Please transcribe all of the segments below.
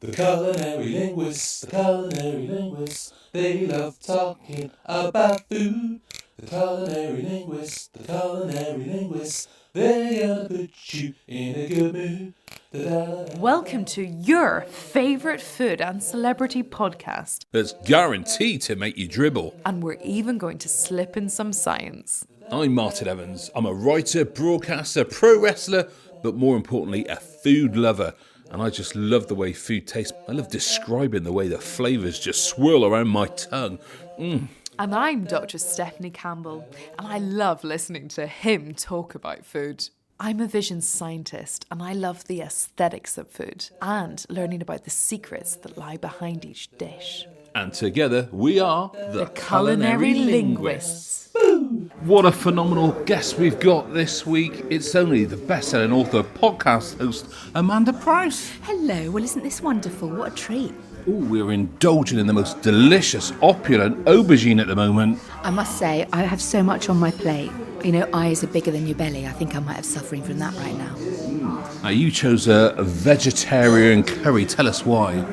The culinary linguists, they love talking about food. The culinary linguists, they're gonna put you in a good mood. Welcome to your favourite food and celebrity podcast. That's guaranteed to make you dribble. And we're even going to slip in some science. I'm Martin Evans. I'm a writer, broadcaster, pro wrestler, but more importantly, a food lover. And I just love the way food tastes. I love describing the way the flavours just swirl around my tongue. And I'm Dr. Stephanie Campbell, and I love listening to him talk about food. I'm a vision scientist, and I love the aesthetics of food and learning about the secrets that lie behind each dish. And together we are The Culinary Linguists. What a phenomenal guest we've got this week. It's only the best-selling author, podcast host, Amanda Prowse. Hello, well isn't this wonderful? What a treat. Oh, we're indulging in the most delicious, opulent aubergine at the moment. I must say, I have so much on my plate. You know, eyes are bigger than your belly. I think I might have suffering from that right now. Now, you chose a vegetarian curry. Tell us why.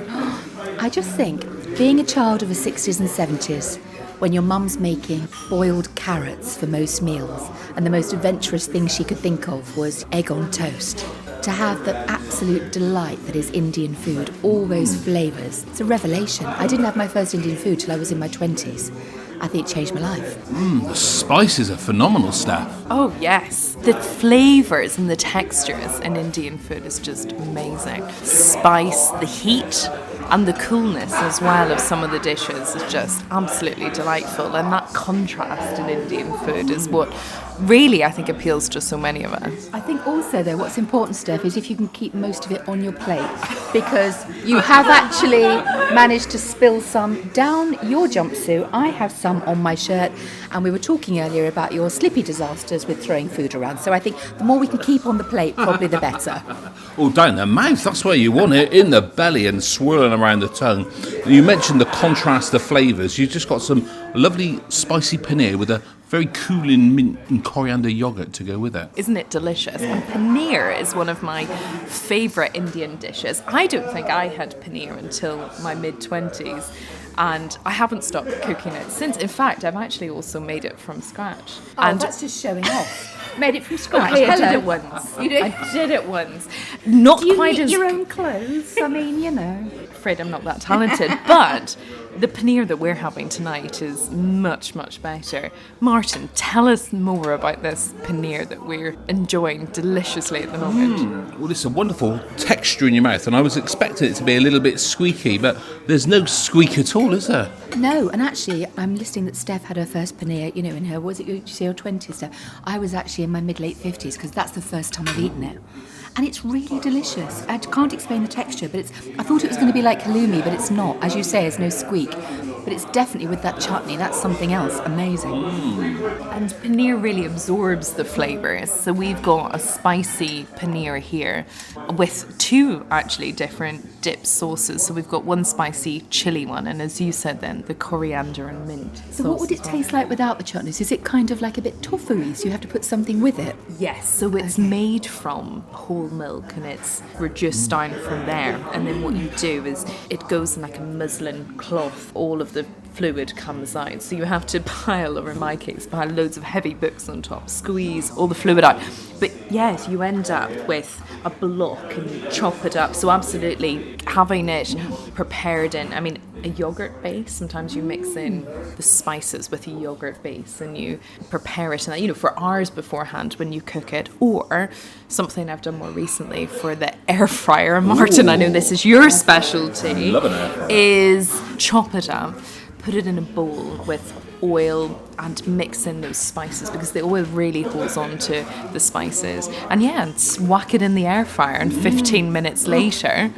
I just think, being a child of the 60s and 70s, when your mum's making boiled carrots for most meals, and the most adventurous thing she could think of was egg on toast. To have the absolute delight that is Indian food, all those flavours, it's a revelation. I didn't have my first Indian food till I was in my 20s. I think it changed my life. The spices are phenomenal, Steph. Oh yes, the flavours and the textures in Indian food is just amazing. Spice, the heat and the coolness as well of some of the dishes is just absolutely delightful, and that contrast in Indian food is what really I think appeals to so many of us. I think also though what's important, Steph, is if you can keep most of it on your plate, because you have actually managed to spill some down your jumpsuit. I have some on my shirt, and we were talking earlier about your slippy disasters with throwing food around, so I think the more we can keep on the plate, probably the better. Oh, down the mouth, that's where you want it, in the belly and swirling around the tongue. You mentioned the contrast of flavours. You've just got some lovely spicy paneer with a very cooling mint and coriander yoghurt to go with it. Isn't it delicious? And paneer is one of my favourite Indian dishes. I don't think I had paneer until my mid-20s, and I haven't stopped cooking it since. In fact, I've actually also made it from scratch. Oh, and that's just showing off. Made it from scratch. I Hello. did it once. You did? I did it once. Not Do you quite knit as... your own clothes? I mean, you know. Afraid I'm not that talented, but the paneer that we're having tonight is much, much better. Martin, tell us more about this paneer that we're enjoying deliciously at the moment. Well, it's a wonderful texture in your mouth, and I was expecting it to be a little bit squeaky, but there's no squeak at all, is there? No, and actually, I'm listening that Steph had her first paneer, you know, in her, was it, did you say her 20s, Steph? I was actually in my mid-late 50s, because that's the first time I've eaten it. And it's really delicious. I can't explain the texture, but I thought it was going to be like halloumi, but it's not. As you say, there's no squeak. But it's definitely with that chutney. That's something else. Amazing. And paneer really absorbs the flavours. So we've got a spicy paneer here with two actually different dip sauces. So we've got one spicy chili one, and as you said then, the coriander and mint. So what would it taste like without the chutneys? Is it kind of like a bit tofu-y, so you have to put something with it? Yes, so it's made from whole milk, and it's reduced down from there. And then what you do is it goes in like a muslin cloth. All of the fluid comes out, so you have to pile loads of heavy books on top, squeeze all the fluid out. But yes, you end up with a block and you chop it up. So absolutely having it prepared in, I mean, a yogurt base. Sometimes you mix in the spices with a yogurt base and you prepare it, and you know, for hours beforehand when you cook it. Or something I've done more recently for the air fryer, Martin, I know this is your specialty, is chop it up, put it in a bowl with oil and mix in those spices, because the oil really holds on to the spices. And whack it in the air fryer, and 15 minutes later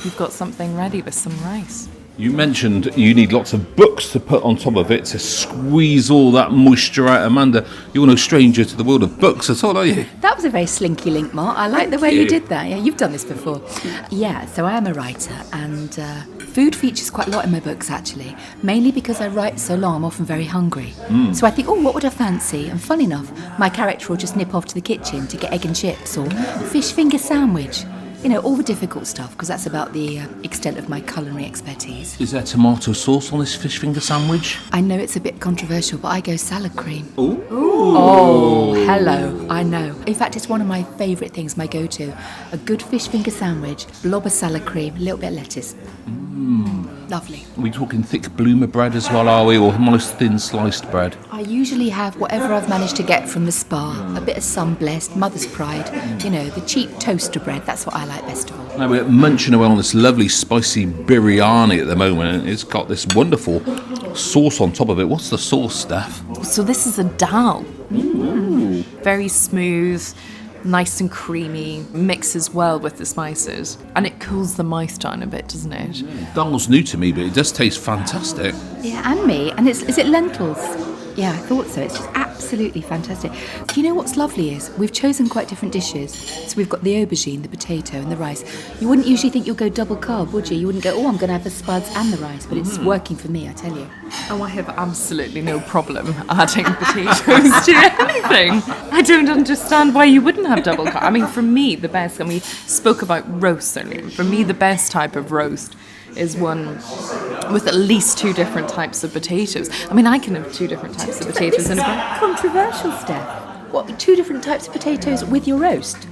you've got something ready with some rice. You mentioned you need lots of books to put on top of it to squeeze all that moisture out. Amanda, you're no stranger to the world of books at all, are you? That was a very slinky link, Mark. I like the way you did that. Yeah, you've done this before. Yeah, so I am a writer, and food features quite a lot in my books, actually. Mainly because I write so long, I'm often very hungry. So I think, what would I fancy? And fun enough, my character will just nip off to the kitchen to get egg and chips or fish finger sandwich. You know, all the difficult stuff, because that's about the extent of my culinary expertise. Is there tomato sauce on this fish finger sandwich? I know it's a bit controversial, but I go salad cream. Ooh. Oh, hello, I know. In fact, it's one of my favourite things, my go-to. A good fish finger sandwich, blob of salad cream, a little bit of lettuce. Lovely. Are we talking thick bloomer bread as well, are we, or almost thin sliced bread? I usually have whatever I've managed to get from the spa. A bit of sun-blessed, mother's pride. You know, the cheap toaster bread, that's what I like best of all. Now we're munching away on this lovely spicy biryani at the moment, and it's got this wonderful sauce on top of it. What's the sauce, Steph? So this is a dal. Very smooth, nice and creamy, mixes well with the spices, and it cools the mouth down a bit, doesn't it? Dal's new to me, but it does taste fantastic. Yeah, and me. And is it lentils? Yeah, I thought so. It's just absolutely fantastic. Do you know what's lovely is we've chosen quite different dishes. So we've got the aubergine, the potato and the rice. You wouldn't usually think you'll go double carb, would you? You wouldn't go, oh, I'm going to have the spuds and the rice, but it's working for me, I tell you. Oh, I have absolutely no problem adding potatoes to anything. I don't understand why you wouldn't have double carb. I mean, for me, the best, and we spoke about roasts earlier, for me, the best type of roast is one with at least 2 different types of potatoes. I mean, I can have 2 different types of potatoes in a bread. Controversial, Steph. What, 2 different types of potatoes with your roast?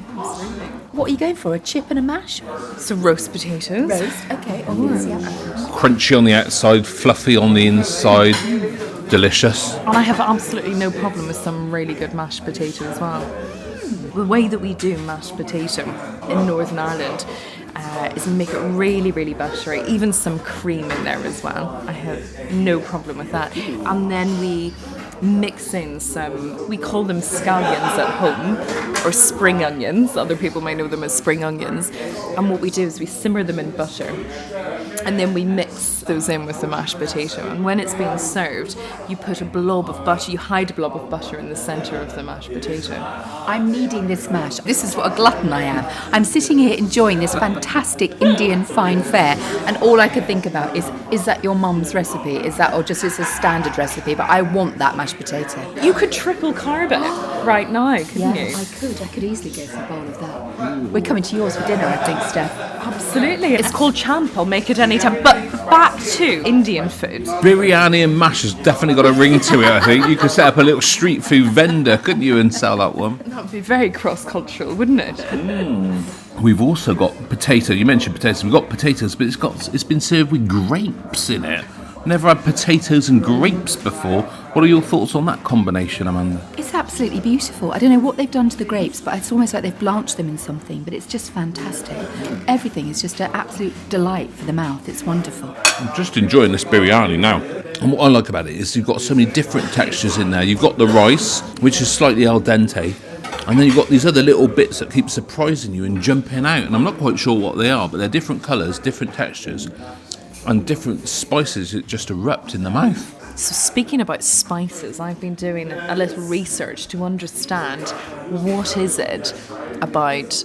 What are you going for, a chip and a mash? So roast potatoes. Roast, okay, obvious, yeah. Crunchy on the outside, fluffy on the inside, delicious. And I have absolutely no problem with some really good mashed potato as well. The way that we do mashed potato in Northern Ireland is make it really, really buttery, even some cream in there as well. I have no problem with that. And then we mix in some, we call them scallions at home, or spring onions. Other people may know them as spring onions. And what we do is we simmer them in butter, and then we mix those in with the mashed potato. And when it's being served, you put a blob of butter, you hide a blob of butter in the centre of the mashed potato. I'm needing this mash. This is what a glutton I am. I'm sitting here enjoying this fantastic Indian fine fare, and all I could think about is that your mum's recipe? Is that, or just it's a standard recipe? But I want that mashed potato. You could triple carb it right now, couldn't you? I could easily go for a bowl of that. We're coming to yours for dinner, I think, Steph. Absolutely. It's called champ. I'll make it anytime. But back to Indian food. Biryani and mash has definitely got a ring to it, I think. You could set up a little street food vendor, couldn't you, and sell that one? That would be very cross-cultural, wouldn't it? We've also got potato. You mentioned potatoes. We've got potatoes, but it's been served with grapes in it. Never had potatoes and grapes before. What are your thoughts on that combination, Amanda? It's absolutely beautiful. I don't know what they've done to the grapes, but it's almost like they've blanched them in something, but it's just fantastic. Everything is just an absolute delight for the mouth. It's wonderful. I'm just enjoying this biryani now. And what I like about it is you've got so many different textures in there. You've got the rice, which is slightly al dente, and then you've got these other little bits that keep surprising you and jumping out. And I'm not quite sure what they are, but they're different colours, different textures, and different spices that just erupt in the mouth. So speaking about spices, I've been doing a little research to understand what is it about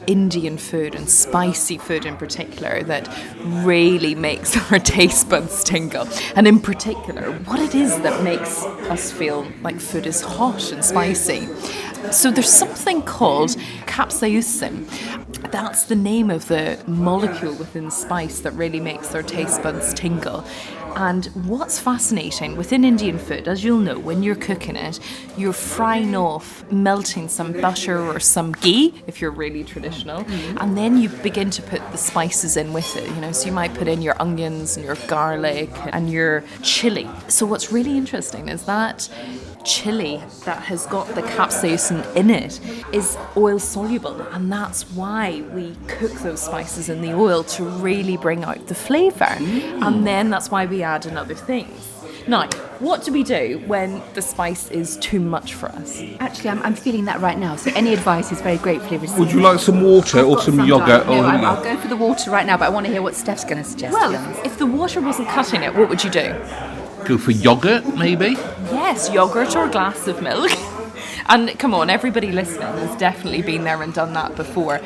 Indian food and spicy food in particular that really makes our taste buds tingle, and in particular what it is that makes us feel like food is hot and spicy. So there's something called capsaicin. That's the name of the molecule within spice that really makes our taste buds tingle. And what's fascinating within Indian food, as you'll know, when you're cooking it, you're frying off, melting some butter or some ghee, if you're really traditional, and then you begin to put the spices in with it, you know, so you might put in your onions and your garlic and your chili. So what's really interesting is that chili that has got the capsaicin in it is oil soluble, and that's why we cook those spices in the oil to really bring out the flavour. And then that's why we add in other things. Now, what do we do when the spice is too much for us? Actually, I'm feeling that right now, so any advice is very gratefully received. Would you like some water or some yoghurt? No, I'll go for the water right now, but I want to hear what Steph's going to suggest. Well, if the water wasn't cutting it, what would you do? Go for yoghurt, maybe? Yes, yoghurt or a glass of milk. And come on, everybody listening has definitely been there and done that before.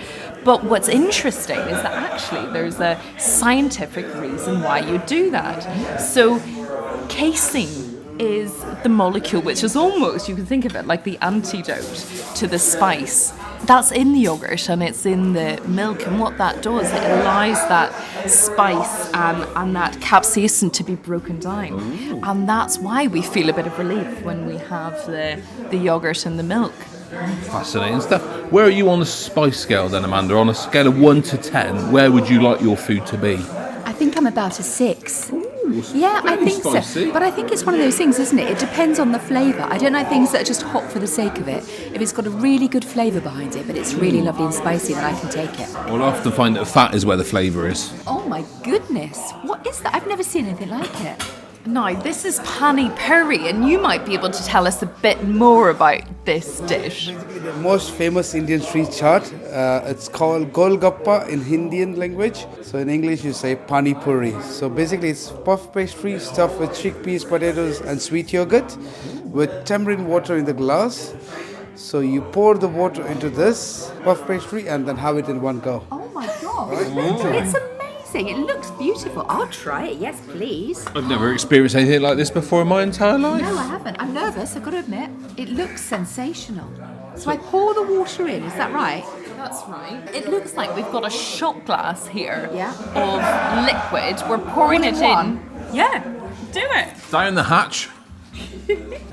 But what's interesting is that actually there's a scientific reason why you do that. So casein is the molecule which is almost, you can think of it like the antidote to the spice That's in the yogurt and it's in the milk, and what that does, it allows that spice and that capsaicin to be broken down. Ooh. And that's why we feel a bit of relief when we have the yogurt and the milk. Fascinating stuff. Where are you on the spice scale then, Amanda? On a scale of 1 to 10, where would you like your food to be? I think I'm about a 6. Ooh, Yeah, I very think spicy. so. But I think it's one of those things, isn't it? It depends on the flavour. I don't like things that are just hot for the sake of it. If it's got a really good flavour behind it, but it's really lovely and spicy, then I can take it. Well, I often find that fat is where the flavour is. Oh my goodness. What is that? I've never seen anything like it. Now, this is pani puri, and you might be able to tell us a bit more about this dish. The most famous Indian street chaat. It's called Golgappa in Indian language. So in English you say pani puri. So basically it's puff pastry stuffed with chickpeas, potatoes and sweet yogurt with tamarind water in the glass. So you pour the water into this puff pastry and then have it in one go. Oh my god. It's amazing. It looks beautiful. I'll try it. Yes, please. I've never experienced anything like this before in my entire life. No, I haven't. I'm nervous, I've got to admit. It looks sensational. So I pour the water in, is that right? That's right. It looks like we've got a shot glass here Yeah. of liquid. We're pouring All in it one? in. Yeah, do it. Down the hatch.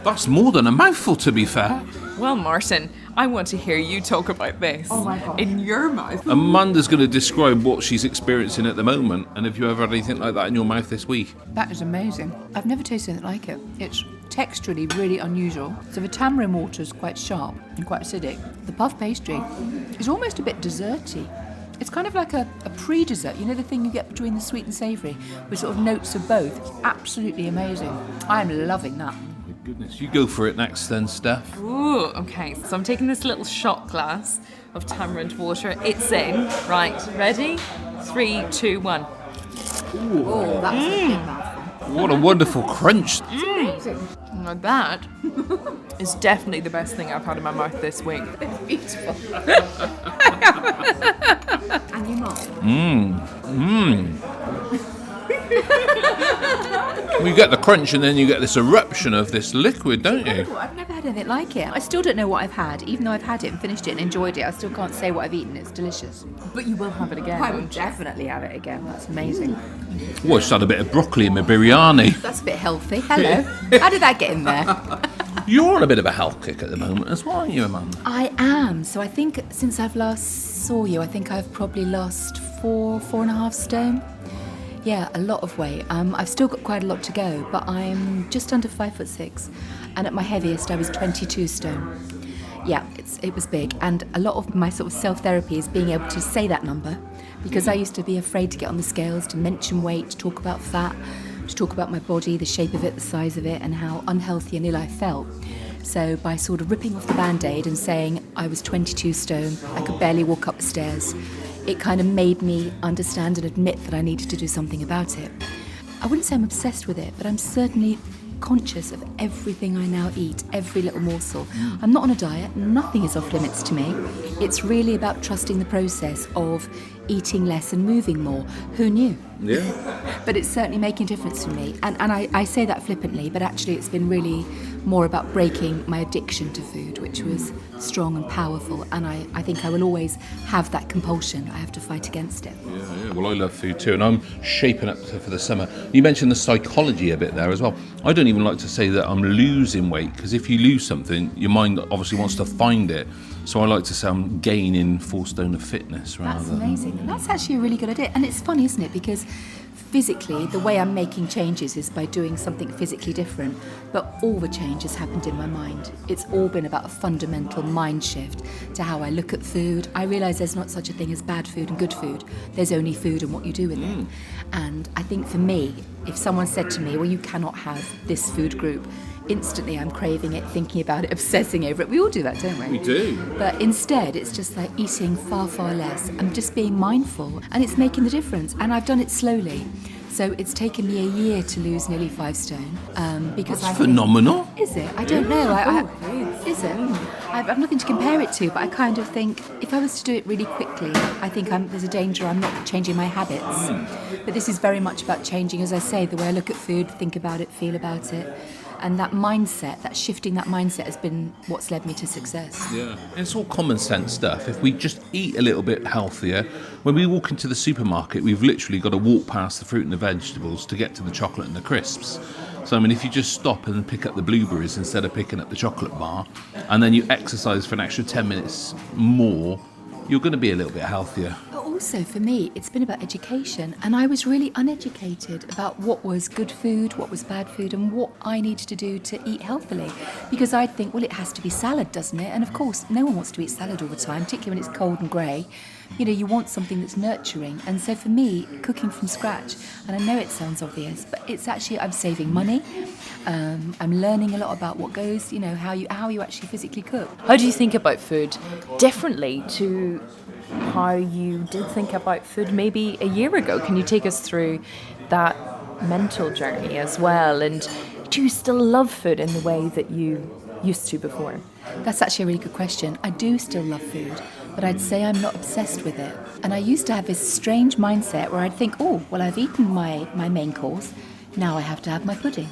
That's more than a mouthful, to be fair. Well, Martin, I want to hear you talk about this. Oh my God. In your mouth. Amanda's going to describe what she's experiencing at the moment, and have you ever had anything like that in your mouth this week? That is amazing. I've never tasted anything like it. It's texturally really unusual. So the tamarind water is quite sharp and quite acidic. The puff pastry is almost a bit desserty. It's kind of like a pre-dessert, you know, the thing you get between the sweet and savoury, with sort of notes of both. It's absolutely amazing. I'm loving that. Goodness, you go for it next then, Steph. Ooh, okay. So I'm taking this little shot glass of tamarind water. It's in. Right, ready? 3, 2, 1. Oh, that's a big mouthful. What a wonderful crunch. Now that is definitely the best thing I've had in my mouth this week. Beautiful. And you not? Well, you get the crunch and then you get this eruption of this liquid, don't you? Oh, I've never had anything like it. I still don't know what I've had. Even though I've had it and finished it and enjoyed it, I still can't say what I've eaten. It's delicious. But you will have it again. I would definitely have it again. That's amazing. Well, I just had a bit of broccoli in my biryani. That's a bit healthy. Hello. How did that get in there? You're on a bit of a health kick at the moment as well, aren't you, Amanda? I am. So I think since I've last saw you, I think I've probably lost 4.5 stone. Yeah, a lot of weight. I've still got quite a lot to go, but I'm just under 5'6", and at my heaviest I was 22 stone. Yeah, it was big, and a lot of my sort of self-therapy is being able to say that number, because I used to be afraid to get on the scales, to mention weight, to talk about fat, to talk about my body, the shape of it, the size of it, and how unhealthy and ill I felt. So by sort of ripping off the Band-Aid and saying I was 22 stone, I could barely walk up the stairs, it kind of made me understand and admit that I needed to do something about it. I wouldn't say I'm obsessed with it, but I'm certainly conscious of everything I now eat, every little morsel. I'm not on a diet, nothing is off limits to me. It's really about trusting the process of eating less and moving more. Who knew? Yeah. But it's certainly making a difference for me. And I say that flippantly, but actually it's been really more about breaking my addiction to food, which was strong and powerful. And I think I will always have that compulsion. I have to fight against it. Yeah. Well, I love food too, and I'm shaping up for the summer. You mentioned the psychology a bit there as well. I don't even like to say that I'm losing weight, because if you lose something, your mind obviously wants to find it. So I like to say I'm gaining 4 stone of fitness rather That's than... amazing. And that's actually a really good idea. And it's funny, isn't it? Because physically, the way I'm making changes is by doing something physically different. But all the change has happened in my mind. It's all been about a fundamental mind shift to how I look at food. I realise there's not such a thing as bad food and good food. There's only food and what you do with it. And I think for me, if someone said to me, well, you cannot have this food group, instantly I'm craving it, thinking about it, obsessing over it. We all do that, don't we? We do. But instead, it's just like eating far, far less. I'm just being mindful, and it's making the difference. And I've done it slowly. So it's taken me a year to lose nearly 5 stone. Because That's phenomenal. Is it? I don't know. Is it? I've nothing to compare it to, but I kind of think if I was to do it really quickly, I think there's a danger I'm not changing my habits. But this is very much about changing, as I say, the way I look at food, think about it, feel about it. And that mindset, that shifting that mindset has been what's led me to success. Yeah. It's all common sense stuff. If we just eat a little bit healthier, when we walk into the supermarket, we've literally got to walk past the fruit and the vegetables to get to the chocolate and the crisps. So, I mean, if you just stop and pick up the blueberries instead of picking up the chocolate bar, and then you exercise for an extra 10 minutes more, you're going to be a little bit healthier. But also for me, it's been about education, and I was really uneducated about what was good food, what was bad food, and what I needed to do to eat healthily. Because I'd think, well, it has to be salad, doesn't it? And of course, no one wants to eat salad all the time, particularly when it's cold and grey. You know, you want something that's nurturing. And so for me, cooking from scratch, and I know it sounds obvious, but it's actually, I'm saving money. I'm learning a lot about what goes, you know, how you actually physically cook. How do you think about food differently to how you did think about food maybe a year ago? Can you take us through that mental journey as well? And do you still love food in the way that you used to before? That's actually a really good question. I do still love food, but I'd say I'm not obsessed with it. And I used to have this strange mindset where I'd think, oh, well, I've eaten my main course, now I have to have my pudding.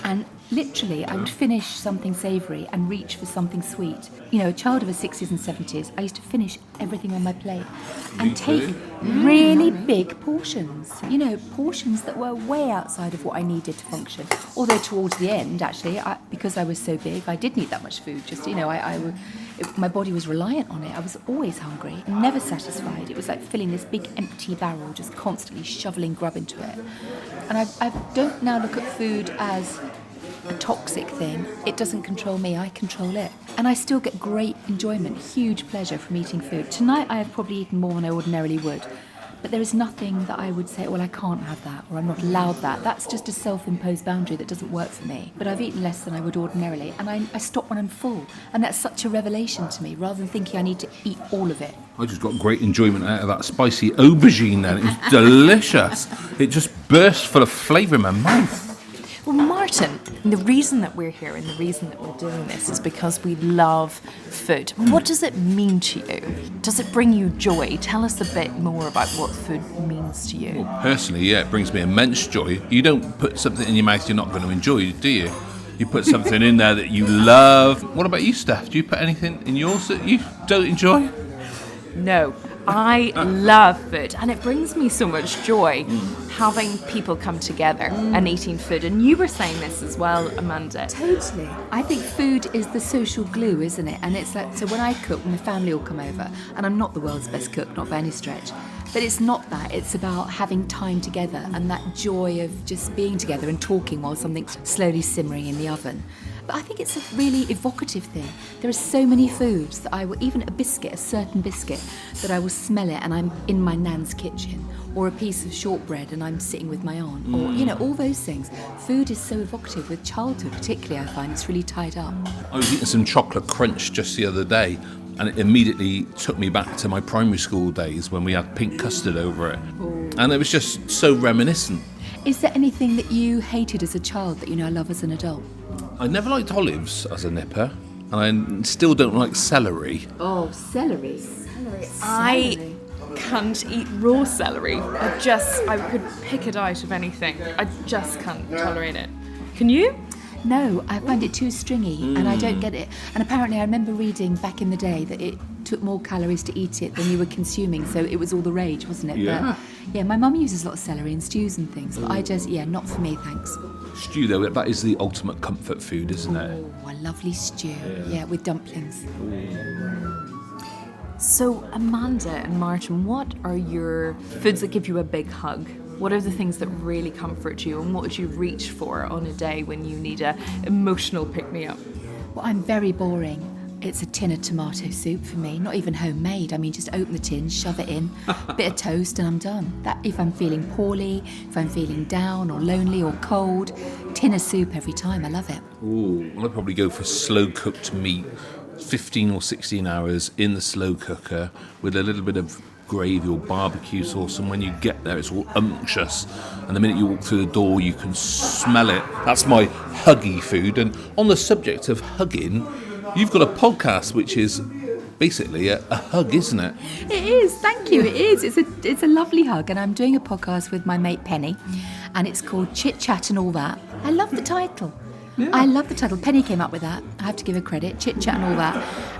And literally, I would finish something savoury and reach for something sweet. You know, a child of the 60s and 70s, I used to finish everything on my plate and take really big portions. You know, portions that were way outside of what I needed to function. Although towards the end, actually, because I was so big, I didn't eat that much food. Just, you know, my body was reliant on it. I was always hungry, never satisfied. It was like filling this big empty barrel, just constantly shoveling grub into it. And I don't now look at food as a toxic thing. It doesn't control me, I control it. And I still get great enjoyment, huge pleasure from eating food. Tonight I have probably eaten more than I ordinarily would. But there is nothing that I would say, well, I can't have that, or I'm not allowed that. That's just a self-imposed boundary that doesn't work for me. But I've eaten less than I would ordinarily, and I stop when I'm full. And that's such a revelation to me, rather than thinking I need to eat all of it. I just got great enjoyment out of that spicy aubergine then. It was delicious. It just burst full of flavour in my mouth. Well, Martin, the reason that we're here and the reason that we're doing this is because we love food. What does it mean to you? Does it bring you joy? Tell us a bit more about what food means to you. Well, personally, yeah, it brings me immense joy. You don't put something in your mouth you're not going to enjoy, do you? You put something in there that you love. What about you, Steph? Do you put anything in yours that you don't enjoy? No, I love food, and it brings me so much joy having people come together and eating food. And you were saying this as well, Amanda. Totally. I think food is the social glue, isn't it? And it's like, so when I cook, when the family all come over, and I'm not the world's best cook, not by any stretch, but it's not that. It's about having time together and that joy of just being together and talking while something's slowly simmering in the oven. But I think it's a really evocative thing. There are so many foods that I will, even a biscuit, a certain biscuit, that I will smell it and I'm in my nan's kitchen, or a piece of shortbread and I'm sitting with my aunt, or, you know, all those things. Food is so evocative. With childhood particularly, I find it's really tied up. I was eating some chocolate crunch just the other day, and it immediately took me back to my primary school days when we had pink custard over it. Ooh. And it was just so reminiscent. Is there anything that you hated as a child that you now love as an adult? I never liked olives as a nipper, and I still don't like celery. Oh, celery. I can't eat raw celery. I could pick it out of anything. I just can't tolerate it. Can you? No, I find it too stringy and I don't get it. And apparently I remember reading back in the day that it took more calories to eat it than you were consuming, so it was all the rage, wasn't it? Yeah. But, yeah, my mum uses a lot of celery in stews and things, but I just, not for me, thanks. Stew, though, that is the ultimate comfort food, isn't it? Oh, a lovely stew, with dumplings. So, Amanda and Martin, what are your foods that give you a big hug? What are the things that really comfort you, and what would you reach for on a day when you need a emotional pick-me-up? Well, I'm very boring. It's a tin of tomato soup for me, not even homemade. I mean, just open the tin, shove it in, a bit of toast, and I'm done. That if I'm feeling poorly, if I'm feeling down or lonely or cold, tin of soup every time. I love it. Ooh, well, I'd probably go for slow-cooked meat, 15 or 16 hours in the slow cooker with a little bit of gravy or barbecue sauce, and when you get there it's all unctuous, and the minute you walk through the door you can smell it. That's my huggy food. And on the subject of hugging, you've got a podcast which is basically a hug, isn't it? It is, thank you, it is. It's a lovely hug, and I'm doing a podcast with my mate Penny, and it's called Chit Chat and All That. I love the title. I love the title. Penny came up with that. I have to give her credit. Chit chat and all that.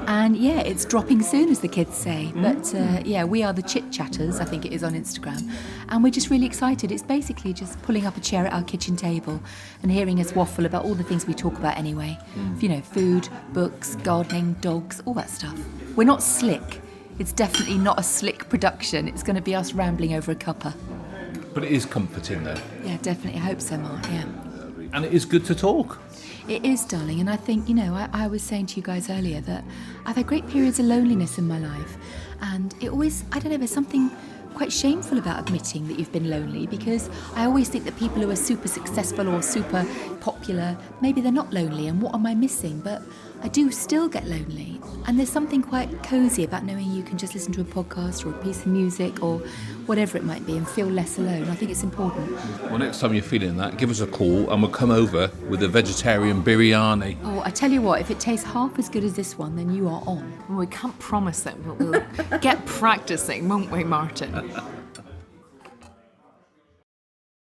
And yeah, it's dropping soon, as the kids say. But yeah, we are the Chit Chatters, I think it is on Instagram. And we're just really excited. It's basically just pulling up a chair at our kitchen table and hearing us waffle about all the things we talk about anyway. You know, food, books, gardening, dogs, all that stuff. We're not slick. It's definitely not a slick production. It's going to be us rambling over a cuppa. But it is comforting, though. Yeah, definitely. I hope so, Mark, yeah. And it is good to talk. It is, darling, and I think, you know, I was saying to you guys earlier that I've had great periods of loneliness in my life, and it always, I don't know, there's something quite shameful about admitting that you've been lonely, because I always think that people who are super successful or super popular, maybe they're not lonely, and what am I missing? But I do still get lonely, and there's something quite cosy about knowing you can just listen to a podcast or a piece of music or whatever it might be and feel less alone. I think it's important. Well, next time you're feeling that, give us a call and we'll come over with a vegetarian biryani. Oh, I tell you what, if it tastes half as good as this one, then you are on. Well, we can't promise it, but we'll get practicing, won't we, Martin?